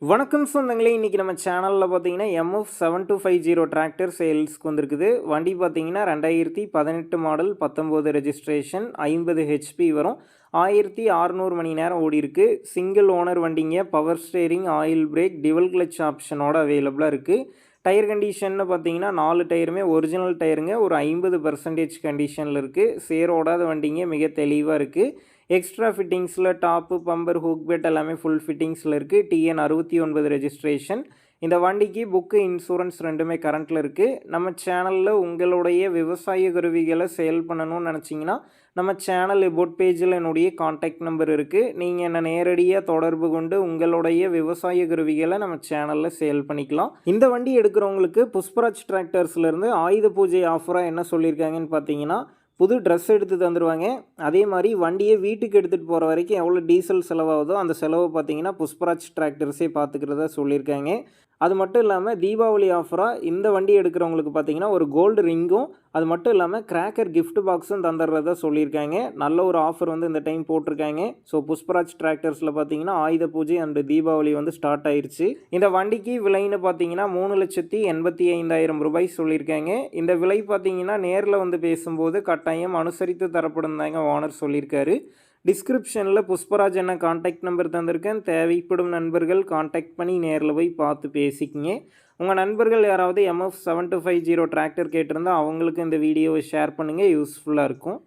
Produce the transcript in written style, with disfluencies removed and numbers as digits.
வணக்கம் சொந்தங்களே, இன்றைக்கி நம்ம சேனலில் பார்த்தீங்கன்னா MF7250 டிராக்டர் சேல்ஸ்க்கு வந்திருக்குது. வண்டி பார்த்தீங்கன்னா 2018 மாடல் 19 ரெஜிஸ்ட்ரேஷன் 50 ஹெச்பி வரும். 1600 மணி நேரம் ஓடி இருக்கு. சிங்கிள் ஓனர் வண்டிங்க. Power steering, oil brake, dual clutch ஆப்ஷனோட அவைலபிளாக இருக்குது. டயர் கண்டிஷன்னு பார்த்தீங்கன்னா 4 டயருமே ஒரிஜினல் டயருங்க. ஒரு 50% கண்டிஷனில் இருக்குது. சேரோடாத வண்டிங்க. மிக தெளிவாக இருக்குது. எக்ஸ்ட்ரா ஃபிட்டிங்ஸில் டாப்பு, பம்பர், ஹூக் பெட் எல்லாமே ஃபுல் ஃபிட்டிங்ஸில் இருக்குது. TN 69 registration. இந்த வண்டிக்கு புக்கு, இன்சூரன்ஸ் ரெண்டுமே கரண்ட்டில் இருக்குது. நம்ம சேனலில் உங்களுடைய விவசாய கருவிகளை சேல் பண்ணணும்னு நினச்சிங்கன்னா நம்ம சேனல் எபோட் பேஜில் என்னுடைய காண்டாக்ட் நம்பர் இருக்குது. நீங்கள் என்னை நேரடியாக தொடர்பு கொண்டு உங்களுடைய விவசாய கருவிகளை நம்ம சேனலில் சேல் பண்ணிக்கலாம். இந்த வண்டி எடுக்கிறவங்களுக்கு புஷ்பராஜ் டிராக்டர்ஸ்லேருந்து ஆயுத பூஜை ஆஃபராக என்ன சொல்லியிருக்காங்கன்னு பார்த்தீங்கன்னா, புது ட்ரெஸ் எடுத்து தந்துடுவாங்க. அதே மாதிரி வண்டியை வீட்டுக்கு எடுத்துகிட்டு போகிற வரைக்கும் எவ்வளோ டீசல் செலவாகுதோ அந்த செலவு பார்த்தீங்கன்னா புஷ்பராஜ் டிராக்டர்ஸே பார்த்துக்கிறதா சொல்லியிருக்காங்க. அது மட்டும் இல்லாமல் தீபாவளி ஆஃபராக இந்த வண்டி எடுக்கிறவங்களுக்கு பார்த்தீங்கன்னா ஒரு கோல்டு ரிங்கும், அது மட்டும் இல்லாமல் கிராக்கர் கிஃப்ட் பாக்ஸும் தந்துடுறதா சொல்லியிருக்காங்க. நல்ல ஒரு ஆஃபர் வந்து இந்த டைம் போட்டிருக்காங்க. ஸோ புஷ்பராஜ் டிராக்டர்ஸில் பார்த்தீங்கன்னா ஆயுத பூஜை அண்டு தீபாவளி வந்து ஸ்டார்ட் ஆயிடுச்சு. இந்த வண்டிக்கு விலைன்னு பார்த்தீங்கன்னா 3,85,000 ரூபாய் சொல்லியிருக்காங்க. இந்த விலை பார்த்தீங்கன்னா நேரில் வந்து பேசும்போது கட்டாயம் அனுசரித்து தரப்படும் தாங்க ஓனர் சொல்லியிருக்காரு. டிஸ்கிரிப்ஷனில் புஷ்பராஜ் என்ன காண்டாக்ட் நம்பர் தந்திருக்கேன். தேவைப்படும் நண்பர்கள் காண்டாக்ட் பண்ணி நேரில் போய் பார்த்து பேசிக்கிங்க. உங்கள் நண்பர்கள் யாராவது MF7250 டிராக்டர் கேட்டிருந்தால் அவங்களுக்கு இந்த வீடியோவை ஷேர் பண்ணுங்கள். யூஸ்ஃபுல்லாக இருக்கும்.